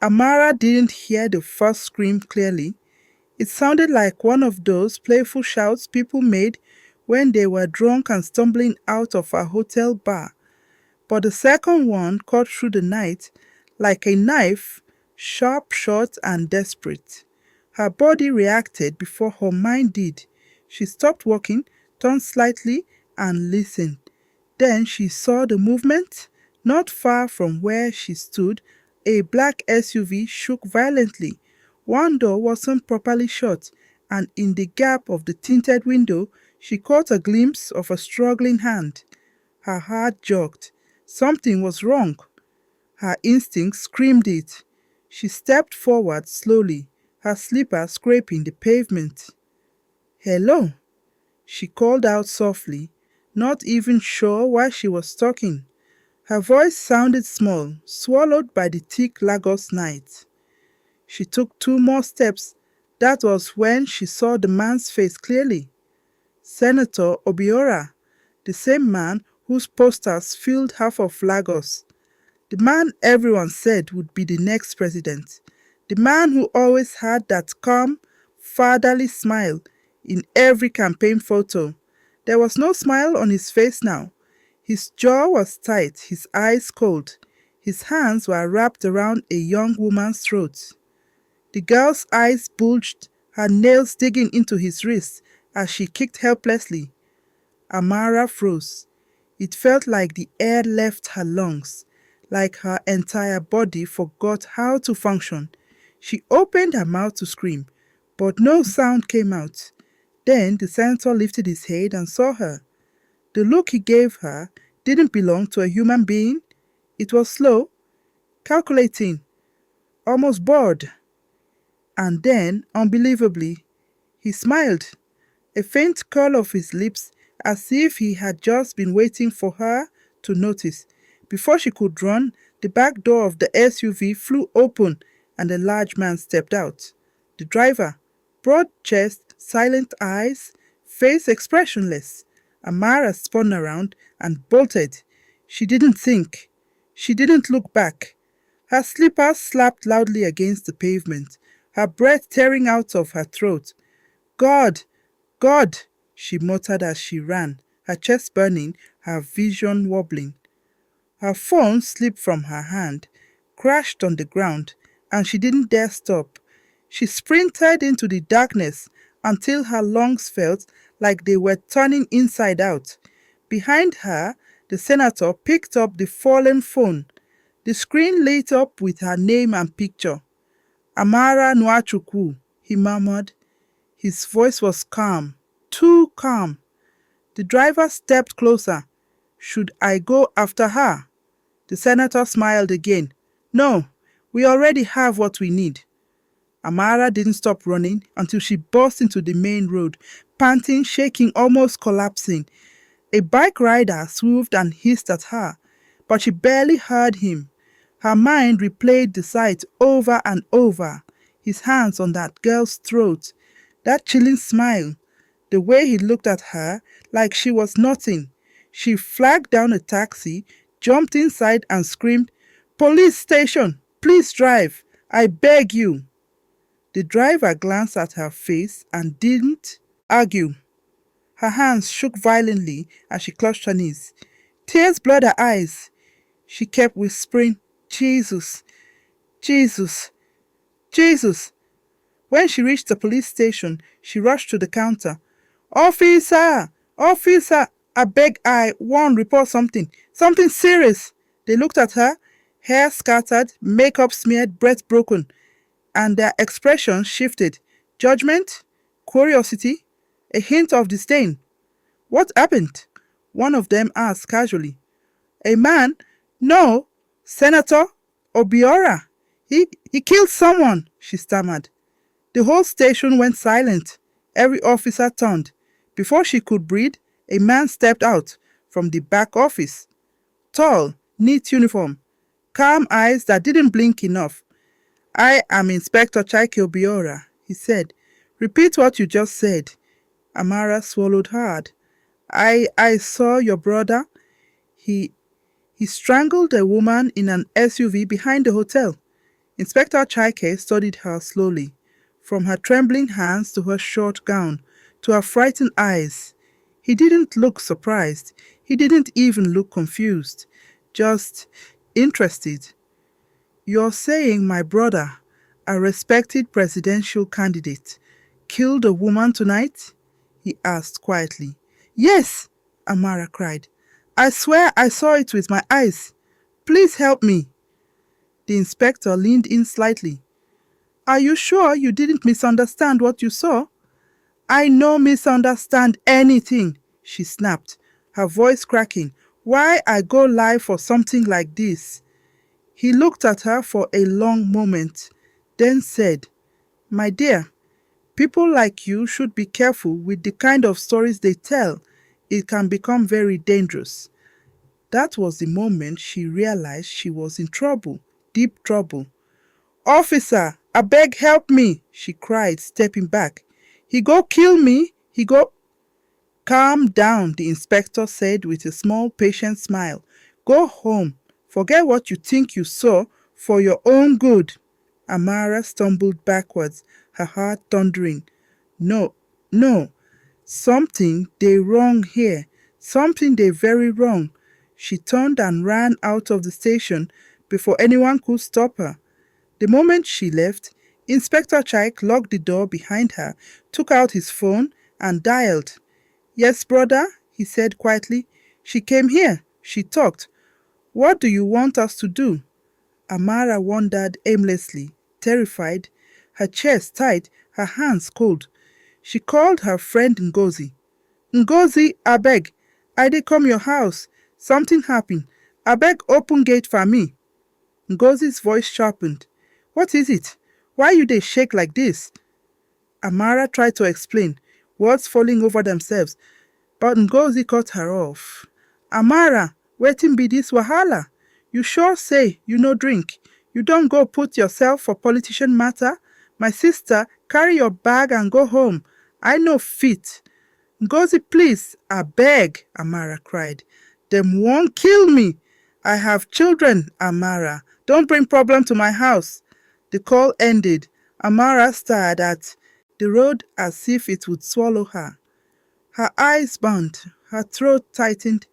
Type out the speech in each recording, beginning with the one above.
Amara didn't hear the first scream clearly. It sounded like one of those playful shouts people made when they were drunk and stumbling out of a hotel bar. But the second one cut through the night like a knife, sharp, short, and desperate. Her body reacted before her mind did. She stopped walking, turned slightly, and listened. Then she saw the movement. Not far from where she stood, a black SUV shook violently. One door wasn't properly shut, and in the gap of the tinted window, she caught a glimpse of a struggling hand. Her heart jogged. Something was wrong. Her instinct screamed it. She stepped forward slowly, her slipper scraping the pavement. "Hello," she called out softly, not even sure why she was talking. Her voice sounded small, swallowed by the thick Lagos night. She took two more steps. That was when she saw the man's face clearly. Senator Obiora, the same man whose posters filled half of Lagos. The man everyone said would be the next president. The man who always had that calm, fatherly smile in every campaign photo. There was no smile on his face now. His jaw was tight, his eyes cold. His hands were wrapped around a young woman's throat. The girl's eyes bulged, her nails digging into his wrist as she kicked helplessly. Amara froze. It felt like the air left her lungs, like her entire body forgot how to function. She opened her mouth to scream, but no sound came out. Then the senator lifted his head and saw her. The look he gave her didn't belong to a human being. It was slow, calculating, almost bored. And then, unbelievably, he smiled, a faint curl of his lips as if he had just been waiting for her to notice. Before she could run, the back door of the SUV flew open and a large man stepped out. The driver, broad chest, silent eyes, face expressionless. Amara spun around and bolted. She didn't think. She didn't look back. Her slippers slapped loudly against the pavement, her breath tearing out of her throat. "God! God!" she muttered as she ran, her chest burning, her vision wobbling. Her phone slipped from her hand, crashed on the ground, and she didn't dare stop. She sprinted into the darkness until her lungs felt like they were turning inside out. Behind her, the senator picked up the fallen phone. The screen lit up with her name and picture. "Amara Nwachukwu," he murmured. His voice was calm, too calm. The driver stepped closer. "Should I go after her?" The senator smiled again. "No, we already have what we need." Amara didn't stop running until she burst into the main road, panting, shaking, almost collapsing. A bike rider swooped and hissed at her, but she barely heard him. Her mind replayed the sight over and over. His hands on that girl's throat, that chilling smile, the way he looked at her like she was nothing. She flagged down a taxi, jumped inside and screamed, "Police station! Please drive! I beg you!" The driver glanced at her face and didn't argue. Her hands shook violently as she clutched her knees. Tears blurred her eyes. She kept whispering, "Jesus, Jesus, Jesus." When she reached the police station, she rushed to the counter. "Officer! Officer! I beg I want report something. Something serious." They looked at her, hair scattered, makeup smeared, breath broken, and their expressions shifted. Judgment? Curiosity? A hint of disdain. "What happened?" one of them asked casually. "A man? No, Senator Obiora. He killed someone," she stammered. The whole station went silent. Every officer turned. Before she could breathe, a man stepped out from the back office. Tall, neat uniform, calm eyes that didn't blink enough. "I am Inspector Chaike Obiora," he said. "Repeat what you just said." Amara swallowed hard. I saw your brother. He strangled a woman in an SUV behind the hotel. Inspector Chaike studied her slowly, from her trembling hands to her short gown, to her frightened eyes. He didn't look surprised. He didn't even look confused. Just interested. "You're saying my brother, a respected presidential candidate, killed a woman tonight?" he asked quietly. "Yes!" Amara cried. "I swear I saw it with my eyes. Please help me." The inspector leaned in slightly. "Are you sure you didn't misunderstand what you saw?" "I no misunderstand anything," she snapped, her voice cracking. "Why I go lie for something like this?" He looked at her for a long moment, then said, "My dear, people like you should be careful with the kind of stories they tell. It can become very dangerous." That was the moment she realized she was in trouble, deep trouble. "Officer, abeg help me," she cried, stepping back. "He go kill me, he go—" "Calm down," the inspector said with a small, patient smile. "Go home. Forget what you think you saw, for your own good." Amara stumbled backwards, her heart thundering. "No, no. Something dey wrong here. Something dey very wrong." She turned and ran out of the station before anyone could stop her. The moment she left, Inspector Chaik locked the door behind her, took out his phone, and dialed. "Yes, brother," he said quietly. "She came here. She talked. What do you want us to do?" Amara wondered aimlessly, terrified, her chest tight, her hands cold. She called her friend Ngozi. "Ngozi, abeg, I dey come your house. Something happen. Abeg open gate for me." Ngozi's voice sharpened. "What is it? Why you dey shake like this?" Amara tried to explain, words falling over themselves, but Ngozi cut her off. "Amara, wetin be dis wahala? You sure say you no drink? You don go put yourself for politician matter? My sister, carry your bag and go home. I no fit." "Ngozi, please, abeg," Amara cried. "Dem wan kill me. I have children, Amara. Don't bring problem to my house." The call ended. Amara stared at the road as if it would swallow her. Her eyes burned, her throat tightened.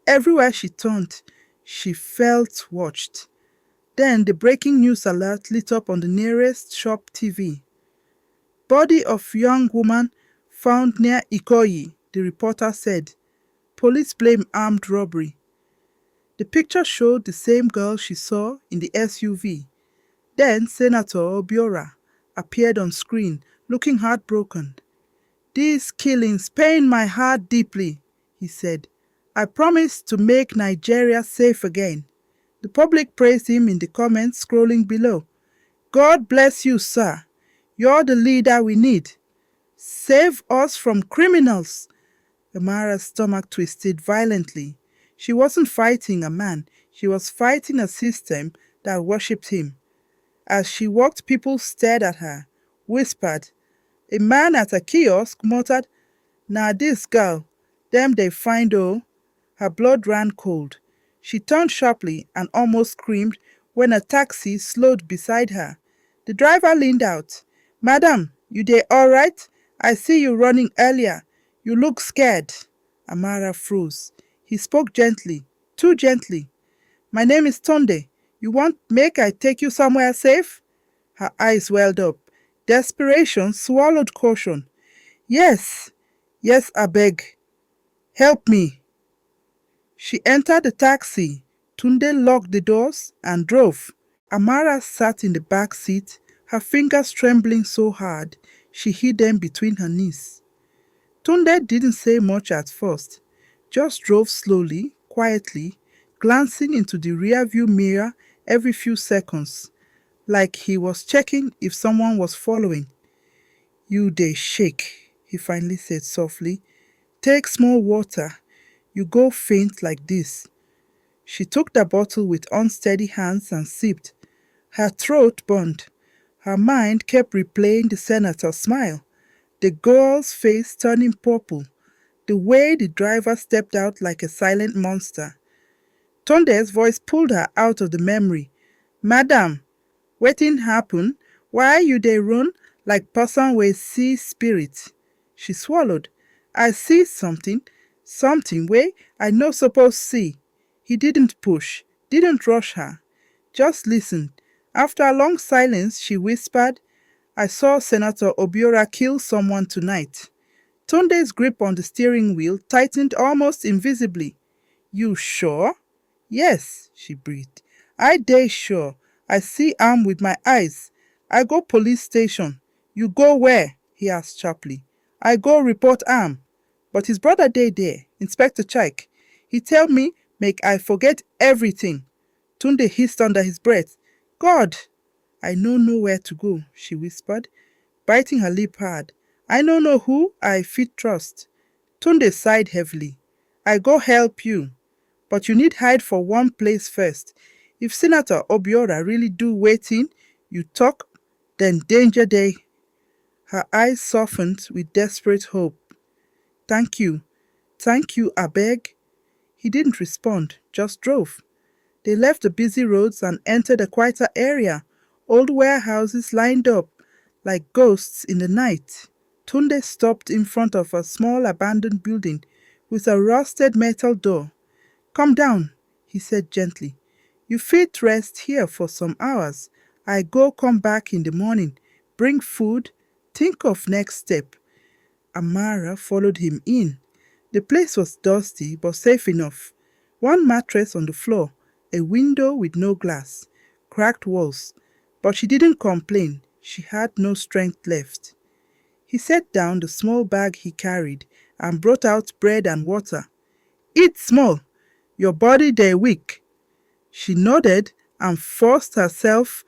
Everywhere she turned, she felt watched. Then the breaking news alert lit up on the nearest shop TV. "Body of young woman found near Ikoyi," the reporter said. "Police blame armed robbery." The picture showed the same girl she saw in the SUV. Then Senator Obiora appeared on screen, looking heartbroken. "These killings pain my heart deeply," he said. "I promise to make Nigeria safe again." The public praised him in the comments scrolling below. "God bless you, sir. You're the leader we need. Save us from criminals." Amara's stomach twisted violently. She wasn't fighting a man. She was fighting a system that worshipped him. As she walked, people stared at her, whispered. A man at a kiosk muttered, "Na dis girl, dem dey find oh." Her blood ran cold. She turned sharply and almost screamed when a taxi slowed beside her. The driver leaned out. "Madam, you dey all right? I see you running earlier. You look scared." Amara froze. He spoke gently, too gently. "My name is Tunde. You want make I take you somewhere safe?" Her eyes welled up. Desperation swallowed caution. "Yes, yes, abeg. Help me." She entered the taxi. Tunde locked the doors and drove. Amara sat in the back seat, her fingers trembling so hard she hid them between her knees. Tunde didn't say much at first, just drove slowly, quietly, glancing into the rearview mirror every few seconds, like he was checking if someone was following. "You dey shake," he finally said softly. "Take small water. You go faint like this." She took the bottle with unsteady hands and sipped. Her throat burned. Her mind kept replaying the senator's smile, the girl's face turning purple, the way the driver stepped out like a silent monster. Tunde's voice pulled her out of the memory. "Madam, Wetin happen? Why you dey run like person wey see spirit? She swallowed. I see something, something wey I no suppose see. He didn't push, didn't rush her. Just listened. After a long silence, she whispered, I saw Senator Obiora kill someone tonight. Tunde's grip on the steering wheel tightened almost invisibly. You sure? Yes, she breathed. I dey sure. I see am with my eyes. I go police station. You go where? He asked sharply. I go report am. But his brother dey there, Inspector Chike. He tell me make I forget everything. Tunde hissed under his breath. God! I no know where to go, she whispered, biting her lip hard. I no know who I fit trust. Tunde sighed heavily. I go help you. But you need hide for one place first. If Senator Obiora really do waiting, you talk, then danger day. Her eyes softened with desperate hope. Thank you. Thank you, I beg. He didn't respond, just drove. They left the busy roads and entered a quieter area. Old warehouses lined up like ghosts in the night. Tunde stopped in front of a small abandoned building with a rusted metal door. Come down, he said gently. You fit rest here for some hours. I go come back in the morning. Bring food. Think of next step. Amara followed him in. The place was dusty but safe enough. One mattress on the floor, a window with no glass, cracked walls. But she didn't complain. She had no strength left. He set down the small bag he carried and brought out bread and water. Eat small. Your body dey weak. She nodded and forced herself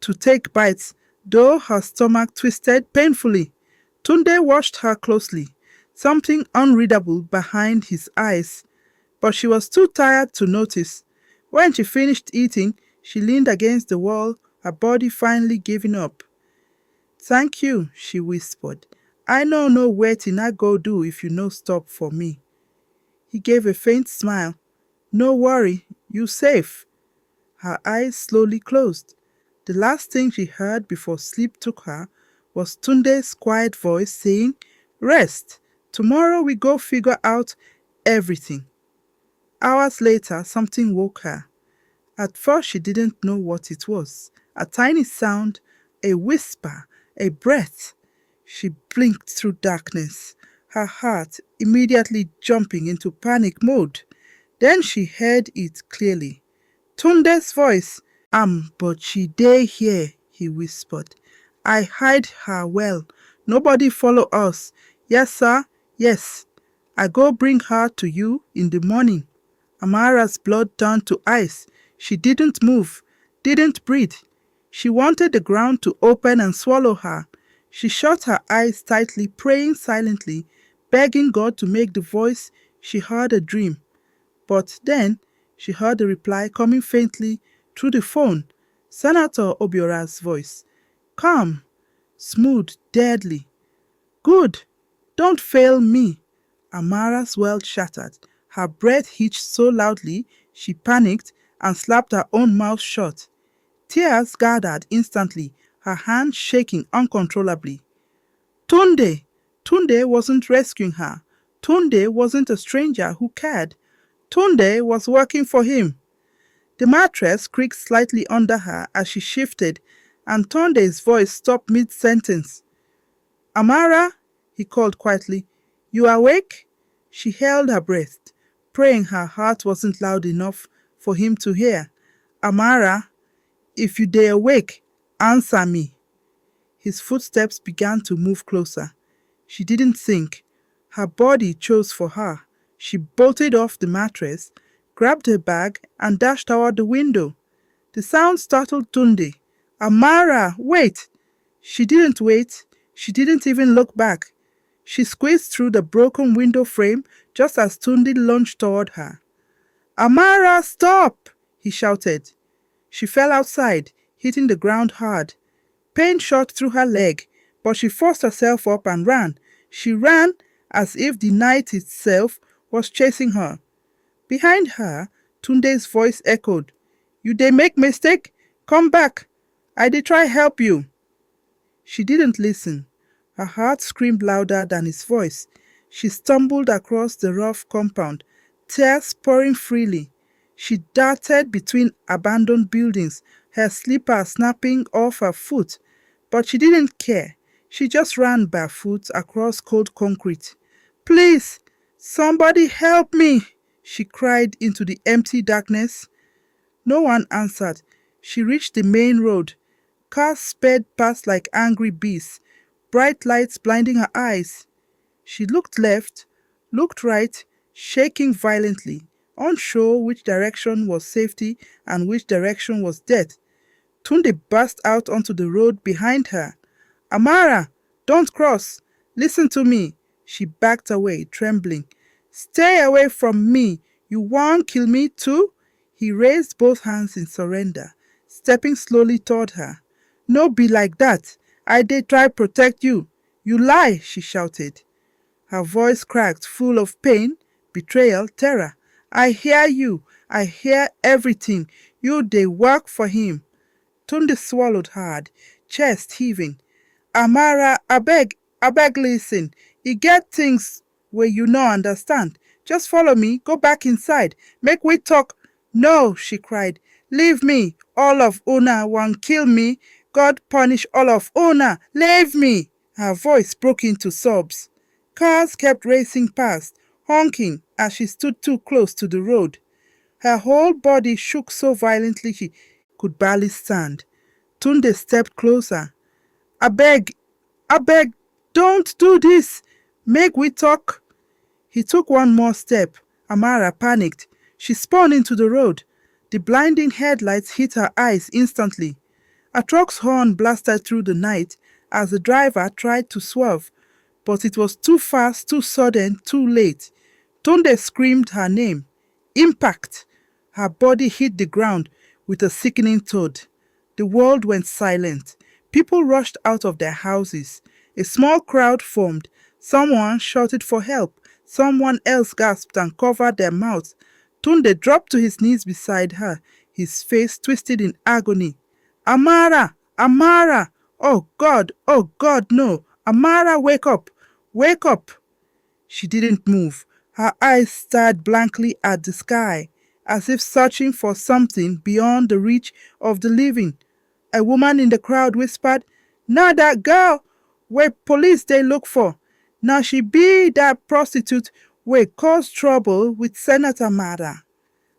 to take bites, though her stomach twisted painfully. Tunde watched her closely, something unreadable behind his eyes, but she was too tired to notice. When she finished eating, she leaned against the wall, her body finally giving up. Thank you, she whispered. I no know wetin I go do if you no stop for me. He gave a faint smile. No worry, you safe. Her eyes slowly closed. The last thing she heard before sleep took her was Tunde's quiet voice saying, Rest. Tomorrow we go figure out everything. Hours later, something woke her. At first she didn't know what it was. A tiny sound, a whisper, a breath. She blinked through darkness, her heart immediately jumping into panic mode. Then she heard it clearly. Tunde's voice. But she dey here, he whispered. I hide her well. Nobody follow us. Yes, sir, yes. I go bring her to you in the morning. Amara's blood turned to ice. She didn't move, didn't breathe. She wanted the ground to open and swallow her. She shut her eyes tightly, praying silently, begging God to make the voice she heard a dream. But then she heard the reply coming faintly through the phone. Senator Obiora's voice. Calm, smooth, deadly. Good. Don't fail me. Amara's world shattered. Her breath hitched so loudly she panicked and slapped her own mouth shut. Tears gathered instantly, her hands shaking uncontrollably. Tunde! Tunde wasn't rescuing her. Tunde wasn't a stranger who cared. Tunde was working for him. The mattress creaked slightly under her as she shifted, and Tunde's voice stopped mid-sentence. Amara, he called quietly, you awake? She held her breath, praying her heart wasn't loud enough for him to hear. Amara, if you dey awake, answer me. His footsteps began to move closer. She didn't think. Her body chose for her. She bolted off the mattress, grabbed her bag, and dashed toward the window. The sound startled Tunde. Amara, wait! She didn't wait. She didn't even look back. She squeezed through the broken window frame just as Tunde lunged toward her. Amara, stop! He shouted. She fell outside, hitting the ground hard. Pain shot through her leg, but she forced herself up and ran. She ran as if the night itself was chasing her. Behind her, Tunde's voice echoed. You dey make mistake? Come back. I did try help you." She didn't listen. Her heart screamed louder than his voice. She stumbled across the rough compound, tears pouring freely. She darted between abandoned buildings, her slipper snapping off her foot. But she didn't care. She just ran barefoot across cold concrete. "Please, somebody help me!" she cried into the empty darkness. No one answered. She reached the main road. Cars sped past like angry beasts, bright lights blinding her eyes. She looked left, looked right, shaking violently, unsure which direction was safety and which direction was death. Tunde burst out onto the road behind her. "Amara, don't cross. Listen to me." She backed away, trembling. "Stay away from me. You won't kill me too?" He raised both hands in surrender, stepping slowly toward her. "No be like that. I did try protect you." "You lie," she shouted. Her voice cracked, full of pain, betrayal, terror. "I hear you. I hear everything. You dey work for him." Tunde swallowed hard, chest heaving. "Amara, abeg listen. E get things wey you no understand. Just follow me, go back inside. Make we talk." "No," she cried. "Leave me. All of una wan kill me. God punish all of una. Leave me." Her voice broke into sobs. Cars kept racing past, honking as she stood too close to the road. Her whole body shook so violently she could barely stand. Tunde stepped closer. "Abeg, abeg, don't do this. Make we talk." He took one more step. Amara panicked. She spun into the road. The blinding headlights hit her eyes instantly. A truck's horn blasted through the night as the driver tried to swerve, but it was too fast, too sudden, too late. Tunde screamed her name. Impact! Her body hit the ground with a sickening thud. The world went silent. People rushed out of their houses. A small crowd formed. Someone shouted for help. Someone else gasped and covered their mouths. Tunde dropped to his knees beside her, his face twisted in agony. "Amara! Amara! Oh God, no! Amara, wake up! Wake up!" She didn't move. Her eyes stared blankly at the sky, as if searching for something beyond the reach of the living. A woman in the crowd whispered, "Now that girl wey police dey look for. Now she be that prostitute wey cause trouble with Senator Mada."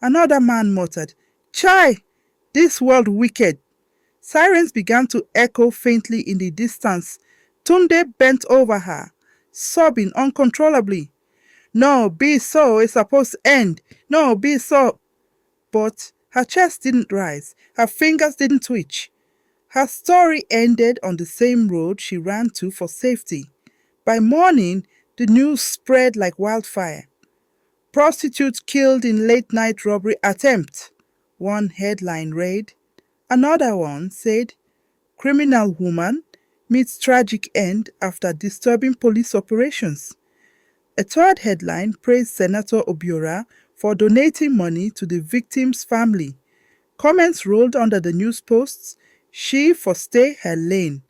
Another man muttered, "Chai, this world wicked." Sirens began to echo faintly in the distance. Tunde bent over her, sobbing uncontrollably. "No, be so, it's supposed to end. No, be so." But her chest didn't rise, her fingers didn't twitch. Her story ended on the same road she ran to for safety. By morning, the news spread like wildfire. "Prostitute killed in late-night robbery attempt," one headline read. Another one said, "Criminal woman meets tragic end after disturbing police operations." A third headline praised Senator Obiora for donating money to the victim's family. Comments rolled under the news posts. "She for stay her lane.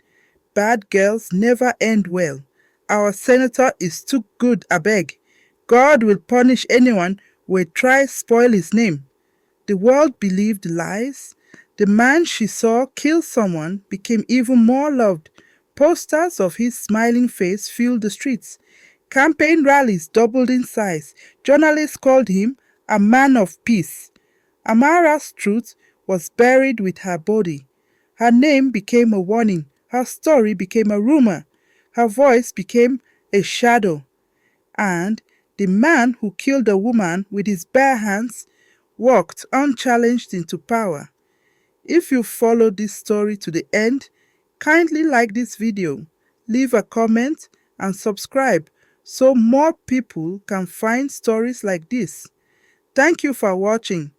Bad girls never end well. Our senator is too good abeg. God will punish anyone wey try spoil his name." The world believed the lies. The man she saw kill someone became even more loved. Posters of his smiling face filled the streets. Campaign rallies doubled in size. Journalists called him a man of peace. Amara's truth was buried with her body. Her name became a warning. Her story became a rumor. Her voice became a shadow. And the man who killed a woman with his bare hands walked unchallenged into power. If you followed this story to the end, kindly like this video, leave a comment and subscribe so more people can find stories like this. Thank you for watching.